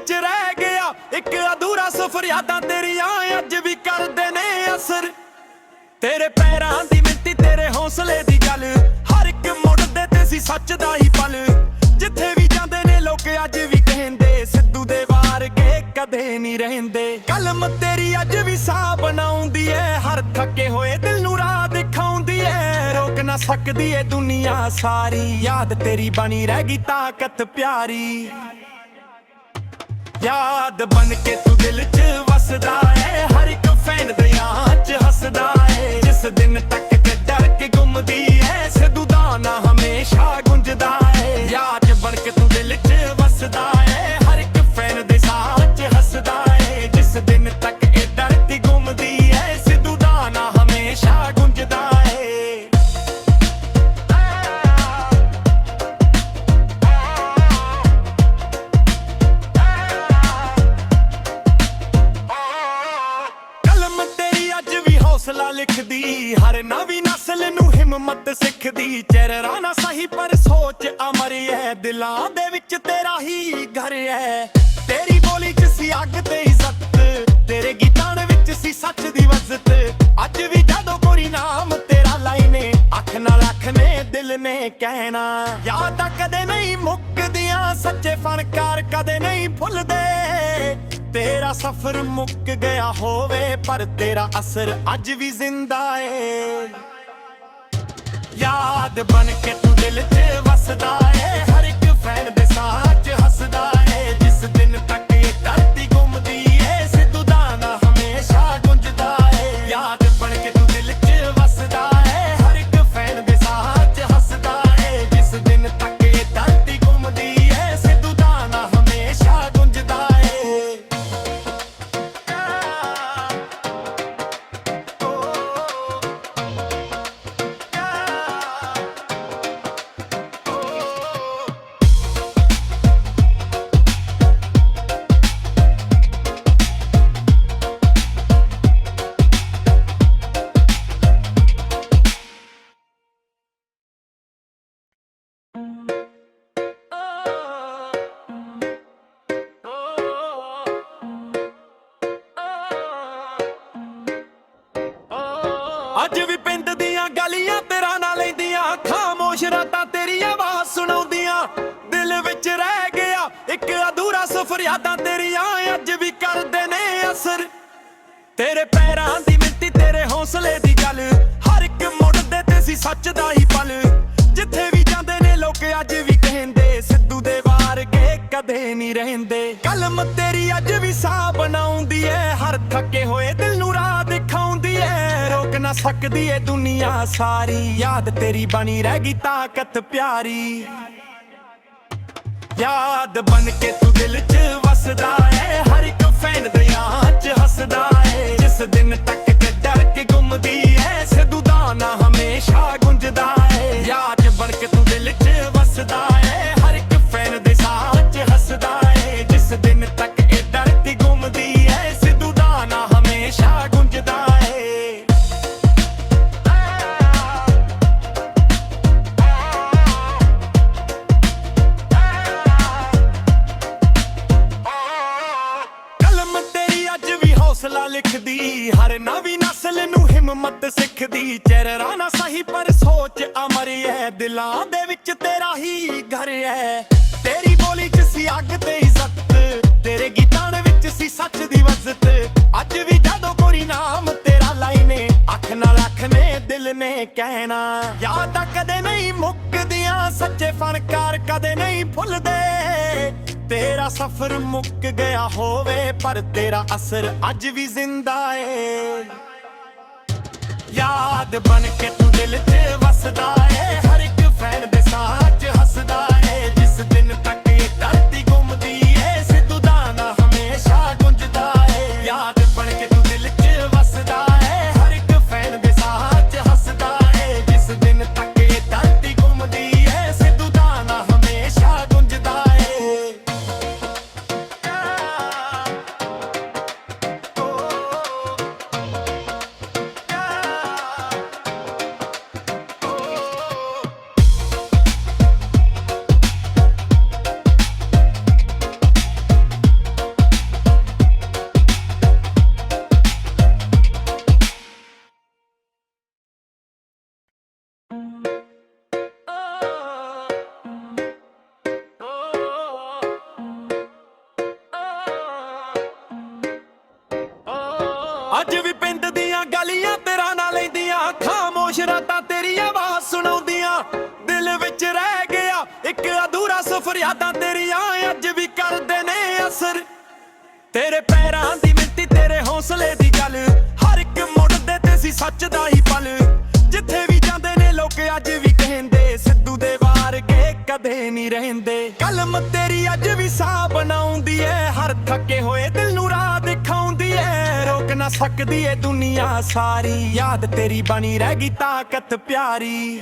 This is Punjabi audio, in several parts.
ਵਿੱਚ ਰਹਿ ਗਿਆ ਇੱਕ ਅਧੂਰਾ ਸਫ਼ਰ। ਯਾਦਾਂ ਤੇਰੀਆਂ ਅੱਜ ਵੀ ਕਰਦੇ ਨੇ ਅਸਰ। ਤੇਰੇ ਪੈਰਾਂ ਦੀ ਮਿੱਟੀ, ਤੇਰੇ ਹੌਸਲੇ ਦੀ ਗੱਲ, ਹਰ ਇੱਕ ਮੁੜਦੇ ਤੇ ਸੀ ਸੱਚ ਦਾ ਹੀ ਪਲ। ਜਿੱਥੇ ਵੀ ਜਾਂਦੇ ਨੇ ਲੋਕ ਅੱਜ ਵੀ ਕਹਿੰਦੇ ਸਿੱਧੂ ਦੇ ਵਾਰਗੇ ਕਦੇ ਨਹੀਂ ਰਹਿੰਦੇ। ਕਲਮ ਤੇਰੀ ਅੱਜ ਵੀ ਸਾਹ ਬਣਾਉਂਦੀ ਏ, ਹਰ ਥੱਕੇ ਹੋਏ ਦਿਲ ਨੂੰ ਰਾਹ ਦਿਖਾਉਂਦੀ ਏ। ਰੋਕ ਨਾ ਸਕਦੀ ਏ ਦੁਨੀਆ ਸਾਰੀ, ਯਾਦ ਤੇਰੀ ਬਣੀ ਰਹਿ ਗਈ ਤਾਕਤ ਪਿਆਰੀ। ਯਾਦ ਬਣ ਕੇ ਤੂੰ ਦਿਲ 'ਚ ਵਸਦਾ ਏ, ਹਰ ਇੱਕ ਫੈਨ ਦਿਆਂ 'ਚ ਹੱਸਦਾ ਏ। ਜਿਸ ਦਿਨ ਤੱਕ ਤੇ ਡਰ ਕੇ ਗੁੰਮਦੀ ਏ, ਸਿੱਧੂ ਦਾ ਨਾਂ ਹਮੇਸ਼ਾ ਗੁੰਜਦਾ ਏ। ਯਾਦ ਬਣ ਕੇ ਤੂੰ ਦਿਲ 'ਚ ਵਸਦਾ ਏ, ਹਰ ਇੱਕ ਫੈਨ ਦੇ ਸਾਹ 'ਚ ਹੱਸਦਾ ਏ। ਜਿਸ ਦਿਨ ਤੱਕ ਇਹ ਡਰ ਕੇ ਗੁੰਮਦੀ ਏ, ਸਿੱਧੂ ਦਾ ਨਾਂ ਹਮੇਸ਼ਾ ਗੁੰਜਦਾ ਏ। ਹੌਸਲਾ ਲਿਖਦੀ, ਹਰ ਨਵੀਂ ਨਸਲ ਨੂੰ ਹਿੰਮਤ ਸਿੱਖਦੀ। ਚਿਹਰਾ ਨਾ ਸਹੀ ਪਰ ਸੋਚ ਅਮਰ ਹੈ, ਦਿਲਾਂ ਦੇ ਵਿੱਚ ਤੇਰਾ ਹੀ ਘਰ ਹੈ। ਤੇਰੀ ਬੋਲੀ 'ਚ ਸੀ ਅੱਗ ਤੇ ਇੱਜ਼ਤ, ਤੇਰੇ ਗੀਤਾਂ ਦੇ ਵਿੱਚ ਸੀ ਸੱਚ ਦੀ ਵਜ਼ਤ। ਅੱਜ ਵੀ ਜਦੋਂ ਕੋਈ ਨਾਮ ਤੇਰਾ ਲਾਈਨੇ, ਅੱਖ ਨਾਲ ਅੱਖ ਨੇ ਦਿਲ ਨੇ ਕਹਿਣਾ। ਯਾਦਾਂ ਕਦੇ ਨਹੀਂ ਮੁੱਕਦੀਆਂ, ਸੱਚੇ ਫਨਕਾਰ ਕਦੇ ਨਹੀਂ ਭੁੱਲਦੇ। ਤੇਰਾ ਸਫ਼ਰ ਮੁੱਕ ਗਿਆ ਹੋਵੇ ਪਰ ਤੇਰਾ ਅਸਰ ਅੱਜ ਵੀ ਜ਼ਿੰਦਾ ਏ। ਯਾਦ ਬਣ ਕੇ ਤੂੰ ਦਿਲ 'ਚ ਵਸਦਾ ਏ, ਹਰ ਇੱਕ ਫੈਨ ਦੇ ਸਾਹ 'ਚ ਹੱਸਦਾ ਏ। ਜਿਸ ਦਿਨ ਤੱਕ ਇਹ ਧਰਤੀ ਘੁੰਮਦੀ ਏ, ਸਿੱਧੂ ਦਾ ਨਾਂ ਹਮੇਸ਼ਾ ਗੁੰਜਦਾ ਏ। ਯਾਦ ਬਣ ਕੇ ਤੂੰ ਦਿਲ 'ਚ ਵਸਦਾ ਏ, ਹਰ ਇੱਕ ਫੈਨ ਦੇ ਸਾਹ 'ਚ ਹੱਸਦਾ ਏ। ਜਿਸ ਦਿਨ ਤੱਕ ਇਹ ਧਰਤੀ ਘੁੰਮਦੀ ਏ, ਸਿੱਧੂ ਦਾ ਨਾਂ ਹਮੇਸ਼ਾ ਗੁੰਜਦਾ ਏ। ਅੱਜ ਵੀ ਪਿੰਡ ਦੀਆਂ ਗਲੀਆਂ ਤੇਰਾ ਨਾਂ ਲੈਂਦੀਆਂ, ਖਾਮੋਸ਼ ਰਾਤਾਂ ਤੇਰੀ ਆਵਾਜ਼ ਸੁਣਾਉਂਦੀਆਂ। ਦਿਲ ਵਿੱਚ ਰਹਿ ਗਿਆ ਇੱਕ ਅਧੂਰਾ ਸਫ਼ਰ, ਯਾਦਾਂ ਤੇਰੀਆਂ ਅੱਜ ਵੀ ਕਰਦੇ ਨੇ ਅਸਰ। ਤੇਰੇ ਪੈਰਾਂ ਦੀ ਮਿੱਟੀ, ਤੇਰੇ ਹੌਸਲੇ ਦੀ ਗੱਲ, ਹਰ ਇੱਕ ਮੁੜਦੇ ਤੇ ਸੀ ਸੱਚ ਦਾ ਹੀ ਪਲ। ਜਿੱਥੇ ਵੀ ਜਾਂਦੇ ਨੇ ਲੋਕ ਅੱਜ ਵੀ ਕਹਿੰਦੇ ਸਿੱਧੂ ਦੇ ਵਾਰਗੇ ਕਦੇ ਨਹੀਂ ਰਹਿੰਦੇ। ਕਲਮ ਤੇਰੀ ਅੱਜ ਵੀ ਸਾਹ ਬਣਾਉਂਦੀ ਏ, ਹਰ ਥੱਕੇ ਹੋਏ ਦਿਲ ਨੂੰ ਰਾਹ ਦਿਖਾਉਂਦੀ ਏ। ਰੋਕ ਨਾ ਸਕਦੀ ਏ ਦੁਨੀਆ ਸਾਰੀ, ਯਾਦ ਤੇਰੀ ਬਣੀ ਰਹਿ ਗਈ ਤਾਕਤ ਪਿਆਰੀ। ਯਾਦ ਬਣ ਕੇ ਤੂੰ ਦਿਲ 'ਚ ਵਸਦਾ ਏ, ਹਰ ਇੱਕ ਫੈਨ ਦਿਆਂ 'ਚ ਹੱਸਦਾ ਏ। ਜਿਸ ਦਿਨ ਤੱਕ ਤੇ ਡਰ ਕੇ ਗੁੰਮਦੀ ਏ, ਸਿੱਧੂ ਦਾ ਨਾਂ ਹਮੇਸ਼ਾ ਗੁੰਜਦਾ ਏ। ਯਾਦ ਬਣ ਕੇ ਤੂੰ ਦਿਲ 'ਚ ਵਸਦਾ ਏ, ਹਰ ਇੱਕ ਫੈਨ ਦੇ ਸਾਹ 'ਚ ਹੱਸਦਾ ਏ। ਜਿਸ ਦਿਨ ਤੱਕ ਇਹ ਡਰ ਕੇ ਗੁੰਮਦੀ ਏ, ਸਿੱਧੂ ਦਾ ਨਾਂ ਹਮੇਸ਼ਾ ਗੁੰਜਦਾ ਏ। ਹੌਸਲਾ ਲਿਖਦੀ, ਹਰ ਨਵੀਂ ਨਸਲ ਨੂੰ ਹਿੰਮਤ ਸਿੱਖਦੀ। ਚਿਹਰਾ ਨਾ ਸਹੀ ਪਰ ਸੋਚ ਅਮਰ ਹੈ, ਦਿਲਾਂ ਦੇ ਵਿੱਚ ਤੇਰਾ ਹੀ ਘਰ ਹੈ। ਤੇਰੀ ਬੋਲੀ 'ਚ ਸੀ ਅੱਗ ਤੇ ਇੱਜ਼ਤ, ਤੇਰੇ ਗੀਤਾਂ ਦੇ ਵਿੱਚ ਸੀ ਸੱਚ ਦੀ ਵਜ਼ਤ। ਅੱਜ ਵੀ ਜਦੋਂ ਕੋਈ ਨਾਮ ਤੇਰਾ ਲਾਈਨੇ, ਅੱਖ ਨਾਲ ਅੱਖ ਨੇ ਦਿਲ ਨੇ ਕਹਿਣਾ। ਯਾਦਾਂ ਕਦੇ ਨਹੀਂ ਮੁੱਕਦੀਆਂ, ਸੱਚੇ ਫਨਕਾਰ ਕਦੇ ਨਹੀਂ ਭੁੱਲਦੇ। ਤੇਰਾ ਸਫ਼ਰ ਮੁੱਕ ਗਿਆ ਹੋਵੇ ਪਰ ਤੇਰਾ ਅਸਰ ਅੱਜ ਵੀ ਜ਼ਿੰਦਾ ਏ। ਯਾਦ ਬਣ ਕੇ ਤੂੰ ਦਿਲ 'ਚ ਵਸਦਾ ਏ, ਹਰ ਇੱਕ ਫੈਨ ਦੇ ਸਾਹ 'ਚ ਹੱਸਦਾ ਏ। ਜਿਸ ਦਿਨ ਤੱਕ ਇਹ ਧਰਤੀ ਘੁੰਮਦੀ ਏ, ਸਿੱਧੂ ਦਾ ਨਾਂ ਹਮੇਸ਼ਾ ਗੁੰਜਦਾ ਏ। ਯਾਦ ਬਣ ਕੇ ਤੂੰ ਦਿਲ 'ਚ ਵਸਦਾ ਏ, ਹਰ ਇੱਕ ਫੈਨ ਦੇ ਸਾਹ 'ਚ ਹੱਸਦਾ ਏ। ਜਿਸ ਦਿਨ ਤੱਕ ਇਹ ਧਰਤੀ ਘੁੰਮਦੀ ਏ, ਸਿੱਧੂ ਦਾ ਨਾਂ ਹਮੇਸ਼ਾ ਗੁੰਜਦਾ ਏ। ਅੱਜ ਵੀ ਪਿੰਡ ਦੀਆਂ ਗਲੀਆਂ ਤੇਰਾ ਨਾ ਲੈਂਦੀਆਂ, ਖਾਮੋਸ਼ ਰਾਤਾਂ ਤੇਰੀ ਆਵਾਜ਼ ਸੁਣਾਉਂਦੀਆਂ। ਦਿਲ ਵਿੱਚ ਰਹਿ ਗਿਆ ਇੱਕ ਅਧੂਰਾ ਸਫ਼ਰ, ਯਾਦਾਂ ਤੇਰੀਆਂ ਅੱਜ ਵੀ ਕਰਦੇ ਨੇ ਅਸਰ। ਤੇਰੇ ਪੈਰਾਂ ਦੀ ਮਿੱਟੀ, ਤੇਰੇ ਹੌਸਲੇ ਦੀ ਗੱਲ, ਹਰ ਇੱਕ ਮੁੜਦੇ ਤੇ ਸੀ ਸੱਚ ਦਾ ਹੀ ਪਲ। ਜਿੱਥੇ ਵੀ ਜਾਂਦੇ ਨੇ ਲੋਕ ਅੱਜ ਵੀ ਕਹਿੰਦੇ, ਸਿੱਧੂ ਦੇ ਵਾਰ ਕੇ ਕਦੇ ਨਹੀਂ ਰਹਿੰਦੇ। ਕਲਮ ਤੇਰੀ ਅੱਜ ਵੀ ਸਾਹ ਬਣਾਉਂਦੀ ਏ, ਹਰ ਥੱਕੇ ਹੋਏ ਦਿਲ ਨੂੰ ਰਾਹ ਦਿਖਾਉਂਦੀ ਏ। ਰੋਕ ਨਾ ਸਕਦੀ ਏ ਦੁਨੀਆ ਸਾਰੀ, ਯਾਦ ਤੇਰੀ ਬਣੀ ਰਹਿ ਗਈ ਤਾਕਤ ਪਿਆਰੀ।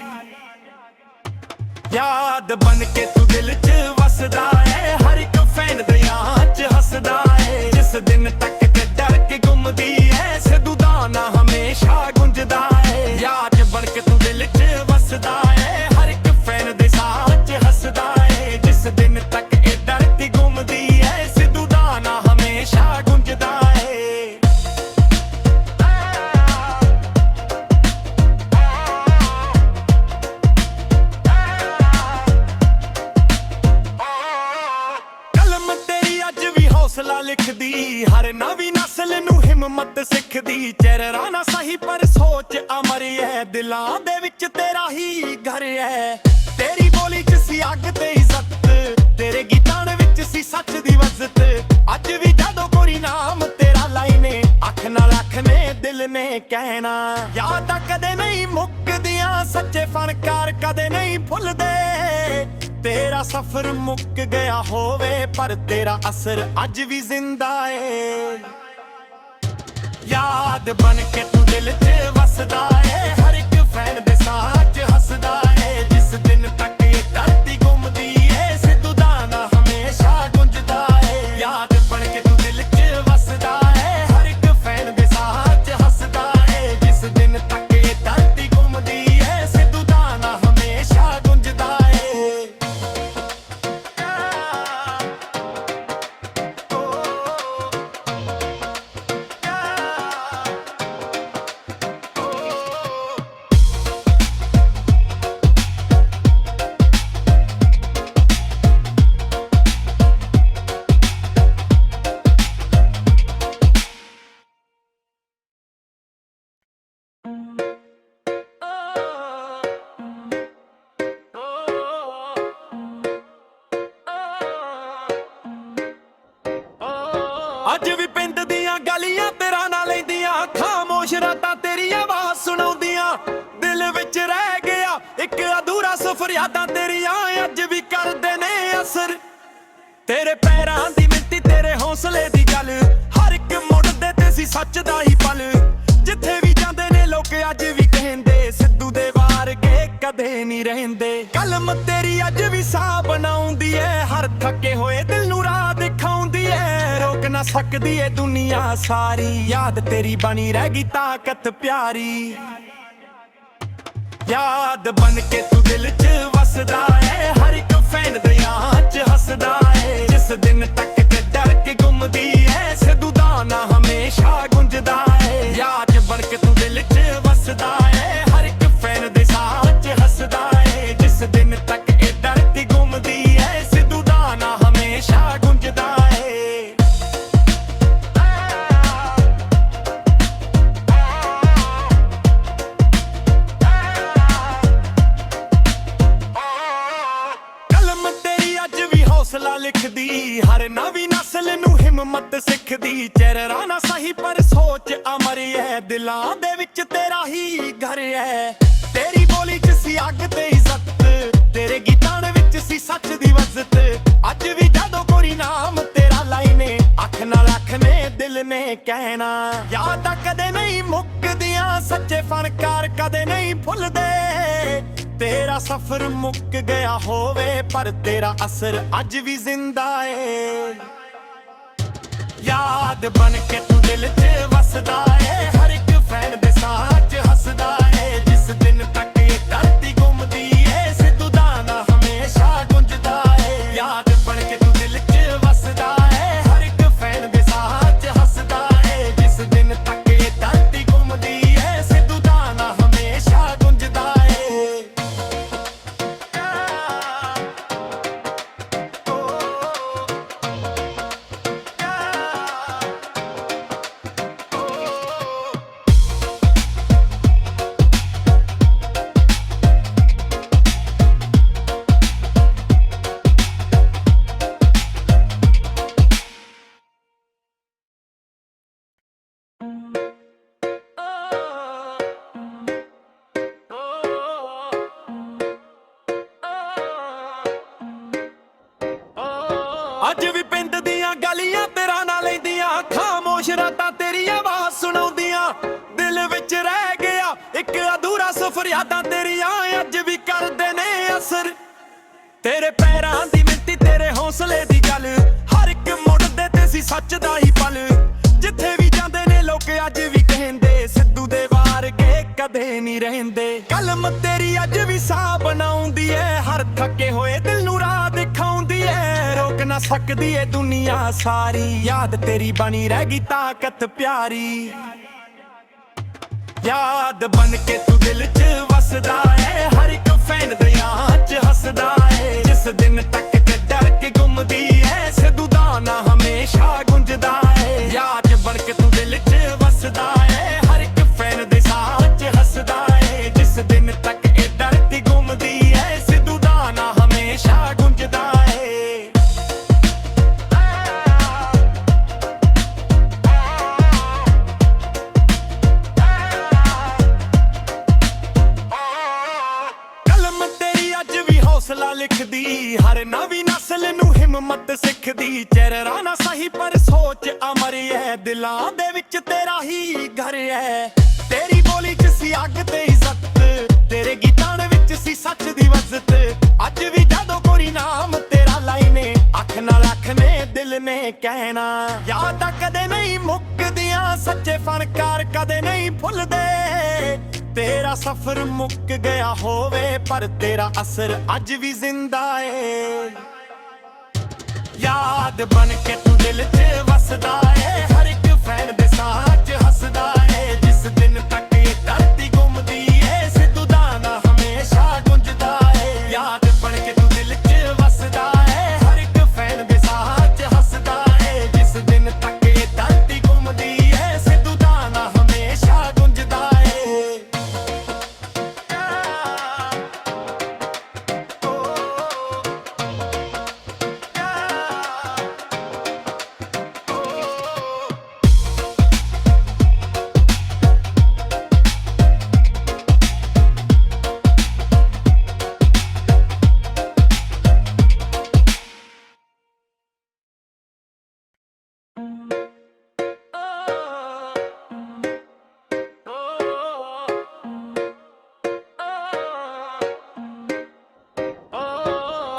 ਯਾਦ ਬਣ ਕੇ ਤੂੰ ਦਿਲ 'ਚ ਵਸਦਾ ਏ, ਹਰ ਇੱਕ ਫੈਨ ਦਿਆਂ 'ਚ ਹੱਸਦਾ ਏ। ਜਿਸ ਦਿਨ ਤੱਕ ਤੇ ਡਰ ਕੇ ਗੁੰਮਦੀ ਏ, ਸਿੱਧੂ ਦਾ ਨਾਂ ਹਮੇਸ਼ਾ ਗੁੰਜਦਾ ਏ। ਯਾਦ ਬਣ ਕੇ ਤੂੰ ਦਿਲ 'ਚ ਵਸਦਾ ਏ, ਹਰ ਇੱਕ ਫੈਨ ਦੇ ਸਾਹ 'ਚ ਹੱਸਦਾ ਏ। ਜਿਸ ਦਿਨ ਤੱਕ ਇਹ ਡਰ ਕੇ ਗੁੰਮਦੀ ਏ, ਸਿੱਧੂ ਦਾ ਨਾਂ ਹਮੇਸ਼ਾ ਗੁੰਜਦਾ ਏ। ਹੌਸਲਾ ਲਿਖਦੀ, ਹਰ ਨਵੀਂ ਨਸਲ ਨੂੰ ਹਿੰਮਤ ਸਿੱਖਦੀ। ਚਿਹਰਾ ਨਾ ਸਹੀ ਪਰ ਸੋਚ ਅਮਰ ਹੈ, ਦਿਲਾਂ ਦੇ ਵਿੱਚ ਤੇਰਾ ਹੀ ਘਰ ਹੈ। ਤੇਰੀ ਬੋਲੀ 'ਚ ਸੀ ਅੱਗ ਤੇ ਇੱਜ਼ਤ, ਤੇਰੇ ਗੀਤਾਂ ਦੇ ਵਿੱਚ ਸੀ ਸੱਚ ਦੀ ਵਜ਼ਤ। ਅੱਜ ਵੀ ਜਦੋਂ ਕੋਈ ਨਾਮ ਤੇਰਾ ਲਾਈਨੇ, ਅੱਖ ਨਾਲ ਅੱਖ ਨੇ ਦਿਲ ਨੇ ਕਹਿਣਾ। ਯਾਦਾਂ ਕਦੇ ਨਹੀਂ ਮੁੱਕਦੀਆਂ, ਸੱਚੇ ਫਨਕਾਰ ਕਦੇ ਨਹੀਂ ਭੁੱਲਦੇ। ਤੇਰਾ ਸਫ਼ਰ ਮੁੱਕ ਗਿਆ ਹੋਵੇ, ਪਰ ਤੇਰਾ ਅਸਰ ਅੱਜ ਵੀ ਜ਼ਿੰਦਾ ਏ। ਯਾਦ ਬਣ ਕੇ ਤੂੰ ਦਿਲ 'ਚ ਵਸਦਾ ਏ, ਹਰ ਇੱਕ ਫੈਨ ਦੇ ਸਾਹ 'ਚ ਹੱਸਦਾ ਏ। ਜਿਸ ਦਿਨ ਤੱਕ ਇਹ ਧਰਤੀ ਘੁੰਮਦੀ ਏ, ਸਿੱਧੂ ਦਾ ਨਾਂ ਹਮੇਸ਼ਾ ਗੁੰਜਦਾ ਏ। ਯਾਦ ਬਣ ਕੇ ਤੂੰ ਦਿਲ 'ਚ ਵਸਦਾ ਏ, ਹਰ ਇੱਕ ਫੈਨ ਦੇ ਸਾਹ 'ਚ ਹੱਸਦਾ ਏ। ਜਿਸ ਦਿਨ ਤੱਕ ਇਹ ਧਰਤੀ ਘੁੰਮਦੀ ਏ, ਸਿੱਧੂ ਦਾ ਨਾਂ ਹਮੇਸ਼ਾ ਗੁੰਜਦਾ ਏ। ਅੱਜ ਵੀ ਪਿੰਡ ਦੀਆਂ ਗਲੀਆਂ ਤੇਰਾ ਨਾ ਲੈਂਦੀਆਂ, ਖਾਮੋਸ਼ ਰਾਤਾਂ ਤੇਰੀ ਆਵਾਜ਼ ਸੁਣਾਉਂਦੀਆਂ। ਦਿਲ ਵਿੱਚ ਰਹਿ ਗਿਆ ਇੱਕ ਅਧੂਰਾ ਸਫ਼ਰ, ਯਾਦਾਂ ਤੇਰੀਆਂ ਅੱਜ ਵੀ ਕਰਦੇ ਨੇ ਅਸਰ। ਤੇਰੇ ਪੈਰਾਂ ਦੀ ਮਿੱਟੀ, ਤੇਰੇ ਹੌਸਲੇ ਦੀ ਗੱਲ, ਹਰ ਇੱਕ ਮੁੜਦੇ ਤੇ ਸੀ ਸੱਚ ਦਾ ਹੀ ਪਲ। ਜਿੱਥੇ ਵੀ ਜਾਂਦੇ ਨੇ ਲੋਕ ਅੱਜ ਵੀ ਕਹਿੰਦੇ, ਸਿੱਧੂ ਦੇ ਵਾਰ ਕੇ ਕਦੇ ਨਹੀਂ ਰਹਿੰਦੇ। ਕਲਮ ਤੇਰੀ ਅੱਜ ਵੀ ਸਾਹ ਬਣਾਉਂਦੀ ਏ, ਹਰ ਥੱਕੇ ਹੋਏ ਦਿਲ ਨੂੰ ਰਾਹ ਦਿਖਾਉਂਦੀ ਏ। ਰੋਕ ਨਾ ਸਕਦੀ ਏ ਦੁਨੀਆ ਸਾਰੀ, ਯਾਦ ਤੇਰੀ ਬਣੀ ਰਹਿ ਗਈ ਤਾਕਤ ਪਿਆਰੀ। ਯਾਦ ਬਣ ਕੇ ਤੂੰ ਦਿਲ 'ਚ ਵਸਦਾ ਏ, ਹਰ ਇੱਕ ਫੈਨ ਦਿਆਂ 'ਚ ਹੱਸਦਾ ਏ। ਜਿਸ ਦਿਨ ਤੱਕ ਤੇ ਡਰ ਕੇ ਗੁੰਮਦੀ ਏ, ਸਿੱਧੂ ਦਾ ਨਾਂ ਹਮੇਸ਼ਾ ਗੁੰਜਦਾ ਏ। ਯਾਦ ਬਣ ਕੇ ਤੂੰ ਦਿਲ 'ਚ ਵਸਦਾ ਏ, ਹਰ ਇੱਕ ਫੈਨ ਦੇ ਸਾਹ 'ਚ ਹੱਸਦਾ ਏ। ਜਿਸ ਦਿਨ ਤੱਕ ਇਹ ਧਰਤੀ ਘੁੰਮਦੀ ਏ, ਸਿੱਧੂ ਦਾ ਨਾਂ ਹਮੇਸ਼ਾ ਗੁੰਜਦਾ ਏ। ਹੌਸਲਾ ਲਿਖਦੀ, ਹਰ ਨਵੀਂ ਨਸਲ ਨੂੰ ਹਿੰਮਤ ਸਿੱਖਦੀ। ਚਿਹਰਾ ਨਾ ਸਹੀ ਪਰ ਸੋਚ ਅਮਰ ਹੈ, ਦਿਲਾਂ ਦੇ ਵਿੱਚ ਤੇਰਾ ਹੀ ਘਰ ਹੈ। ਤੇਰੀ ਬੋਲੀ 'ਚ ਸੀ ਅੱਗ ਤੇ ਇੱਜ਼ਤ, ਤੇਰੇ ਗੀਤਾਂ ਦੇ ਵਿੱਚ ਸੀ ਸੱਚ ਦੀ ਵਜ਼ਤ। ਅੱਜ ਵੀ ਜਦੋਂ ਕੋਈ ਨਾਮ ਤੇਰਾ ਲਾਈਨੇ, ਅੱਖ ਨਾਲ ਅੱਖ ਨੇ ਦਿਲ ਨੇ ਕਹਿਣਾ। ਯਾਦਾਂ ਕਦੇ ਨਹੀਂ ਮੁੱਕਦੀਆਂ, ਸੱਚੇ ਫਨਕਾਰ ਕਦੇ ਨਹੀਂ ਭੁੱਲਦੇ। ਤੇਰਾ ਸਫ਼ਰ ਮੁੱਕ ਗਿਆ ਹੋਵੇ, ਪਰ ਤੇਰਾ ਅਸਰ ਅੱਜ ਵੀ ਜ਼ਿੰਦਾ ਏ। ਯਾਦ ਬਣ ਕੇ ਤੂੰ ਦਿਲ 'ਚ ਵਸਦਾ ਏ, ਹਰ ਇੱਕ ਫੈਨ ਦੇ ਸਾਹ 'ਚ ਹੱਸਦਾ ਏ। ਜਿਸ ਦਿਨ ਤੱਕ ਇਹ ਧਰਤੀ ਘੁੰਮਦੀ ਏ, ਸਿੱਧੂ ਦਾ ਨਾਂ ਹਮੇਸ਼ਾ ਗੁੰਜਦਾ ਏ। ਯਾਦ ਬਣ ਕੇ ਤੂੰ ਦਿਲ 'ਚ ਵਸਦਾ ਏ, ਹਰ ਇੱਕ ਫੈਨ ਦੇ ਸਾਹ 'ਚ ਹੱਸਦਾ ਏ। ਜਿਸ ਦਿਨ ਤੱਕ ਇਹ ਧਰਤੀ ਘੁੰਮਦੀ ਏ, ਸਿੱਧੂ ਦਾ ਨਾਂ ਹਮੇਸ਼ਾ ਗੁੰਜਦਾ ਏ। ਅੱਜ ਵੀ ਪਿੰਡ ਦੀਆਂ ਗਲੀਆਂ ਤੇਰਾ ਨਾ ਲੈਂਦੀਆਂ, ਖਾਮੋਸ਼ ਰਾਤਾਂ ਤੇਰੀ ਆਵਾਜ਼ ਸੁਣਾਉਂਦੀਆਂ। ਦਿਲ ਵਿੱਚ ਰਹਿ ਗਿਆ ਇੱਕ ਅਧੂਰਾ ਸਫ਼ਰ, ਯਾਦਾਂ ਤੇਰੀਆਂ ਅੱਜ ਵੀ ਕਰਦੇ ਨੇ ਅਸਰ। ਤੇਰੇ ਪੈਰਾਂ ਦੀ ਮਿੱਟੀ, ਤੇਰੇ ਹੌਸਲੇ ਦੀ ਗੱਲ, ਹਰ ਇੱਕ ਮੁੜਦੇ ਤੇ ਸੀ ਸੱਚ ਦਾ ਹੀ ਪਲ। ਜਿੱਥੇ ਵੀ ਜਾਂਦੇ ਨੇ ਲੋਕ ਅੱਜ ਵੀ ਕਹਿੰਦੇ, ਸਿੱਧੂ ਦੇ ਵਾਰਗੇ ਕਦੇ ਨਹੀਂ ਰਹਿੰਦੇ। ਕਲਮ ਤੇਰੀ ਅੱਜ ਵੀ ਸਾਹ ਬਣਾਉਂਦੀ ਏ, ਹਰ ਥੱਕੇ ਹੋਏ ਦਿਲ ਨੂੰ ਰਾਹ ਦਿਖਾਉਂਦੀ ਏ। ਰੋਕ ਨਾ ਸਕਦੀ ਏ ਦੁਨੀਆ ਸਾਰੀ, ਯਾਦ ਤੇਰੀ ਬਣੀ ਰਹਿ ਗਈ ਤਾਕਤ ਪਿਆਰੀ। ਯਾਦ ਬਣ ਕੇ ਤੂੰ ਦਿਲ 'ਚ ਵਸਦਾ ਏ, ਹਰ ਇੱਕ ਫੈਨ ਦਿਆਂ 'ਚ ਹੱਸਦਾ ਏ। ਜਿਸ ਦਿਨ ਤੱਕ ਤੇ ਡਰ ਕੇ ਗੁੰਮਦੀ ਏ, ਸਿੱਧੂ ਦਾ ਨਾਂ ਹਮੇਸ਼ਾ ਗੁੰਜਦਾ ਏ। ਯਾਦ ਬਣ ਕੇ ਤੂੰ ਦਿਲ 'ਚ ਵਸਦਾ ਏ, ਹਰ ਇੱਕ ਫੈਨ ਦੇ ਸਾਹ 'ਚ ਹੱਸਦਾ ਏ। ਜਿਸ ਦਿਨ ਤੱਕ ਇਹ ਡਰ ਕੇ ਗੁੰਮਦੀ ਏ, ਸਿੱਧੂ ਦਾ ਨਾਂ ਹਮੇਸ਼ਾ ਗੁੰਜਦਾ ਏ। ਹੌਸਲਾ ਲਿਖਦੀ, ਹਰ ਨਵੀਂ ਨਸਲ ਨੂੰ ਹਿੰਮਤ ਸਿੱਖਦੀ। ਚਿਹਰਾ ਨਾ ਸਹੀ ਪਰ ਸੋਚ ਅਮਰ ਹੈ, ਦਿਲਾਂ ਦੇ ਵਿੱਚ ਤੇਰਾ ਹੀ ਘਰ ਹੈ। ਤੇਰੀ ਬੋਲੀ 'ਚ ਸੀ ਅੱਗ ਤੇ ਇੱਜ਼ਤ, ਤੇਰੇ ਗੀਤਾਂ ਦੇ ਵਿੱਚ ਸੀ ਸੱਚ ਦੀ ਵਜ਼ਤ। ਅੱਜ ਵੀ ਜਦੋਂ ਕੋਈ ਨਾਮ ਤੇਰਾ ਲਾਈਨੇ, ਅੱਖ ਨਾਲ ਅੱਖ ਨੇ ਦਿਲ ਨੇ ਕਹਿਣਾ। ਯਾਦਾਂ ਕਦੇ ਨਹੀਂ ਮੁੱਕਦੀਆਂ, ਸੱਚੇ ਫਨਕਾਰ ਕਦੇ ਨਹੀਂ ਭੁੱਲਦੇ। ਤੇਰਾ ਸਫ਼ਰ ਮੁੱਕ ਗਿਆ ਹੋਵੇ, ਪਰ ਤੇਰਾ ਅਸਰ ਅੱਜ ਵੀ ਜ਼ਿੰਦਾ ਏ। ਯਾਦ ਬਣ ਕੇ ਤੂੰ ਦਿਲ 'ਚ ਵਸਦਾ ਏ, ਹਰ ਇੱਕ ਫੈਨ ਦੇ ਸਾਹ 'ਚ ਹੱਸਦਾ ਏ। ਜਿਸ ਦਿਨ ਤੱਕ ਇਹ ਧਰਤੀ ਘੁੰਮਦੀ ਏ, ਸਿੱਧੂ ਦਾ ਨਾਂ ਹਮੇਸ਼ਾ ਗੁੰਜਦਾ ਏ। ਯਾਦ ਬਣ ਕੇ ਤੂੰ ਦਿਲ 'ਚ ਵਸਦਾ ਏ, ਹਰ ਇੱਕ ਫੈਨ ਦੇ ਸਾਹ 'ਚ ਹੱਸਦਾ ਏ। ਜਿਸ ਦਿਨ ਤੱਕ ਇਹ ਧਰਤੀ ਘੁੰਮਦੀ ਏ, ਸਿੱਧੂ ਦਾ ਨਾਂ ਹਮੇਸ਼ਾ ਗੁੰਜਦਾ ਏ।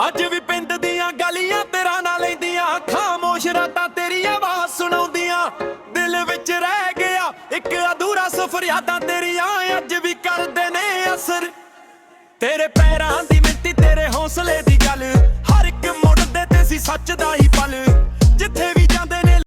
ਅੱਜ ਵੀ ਪਿੰਡ ਦੀਆਂ ਗਲੀਆਂ ਤੇਰਾ ਨਾ ਲੈਂਦੀਆਂ, ਖਾਮੋਸ਼ ਰਾਤਾਂ ਤੇਰੀ ਆਵਾਜ਼ ਸੁਣਾਉਂਦੀਆਂ। ਦਿਲ ਵਿੱਚ ਰਹਿ ਗਿਆ ਇੱਕ ਅਧੂਰਾ ਸਫ਼ਰ, ਯਾਦਾਂ ਤੇਰੀਆਂ ਅੱਜ ਵੀ ਕਰਦੇ ਨੇ ਅਸਰ। ਤੇਰੇ ਪੈਰਾਂ ਦੀ ਮਿੱਟੀ, ਤੇਰੇ ਹੌਸਲੇ ਦੀ ਗੱਲ, ਹਰ ਇੱਕ ਮੁੜਦੇ ਤੇ ਸੀ ਸੱਚ ਦਾ ਹੀ ਪਲ। ਜਿੱਥੇ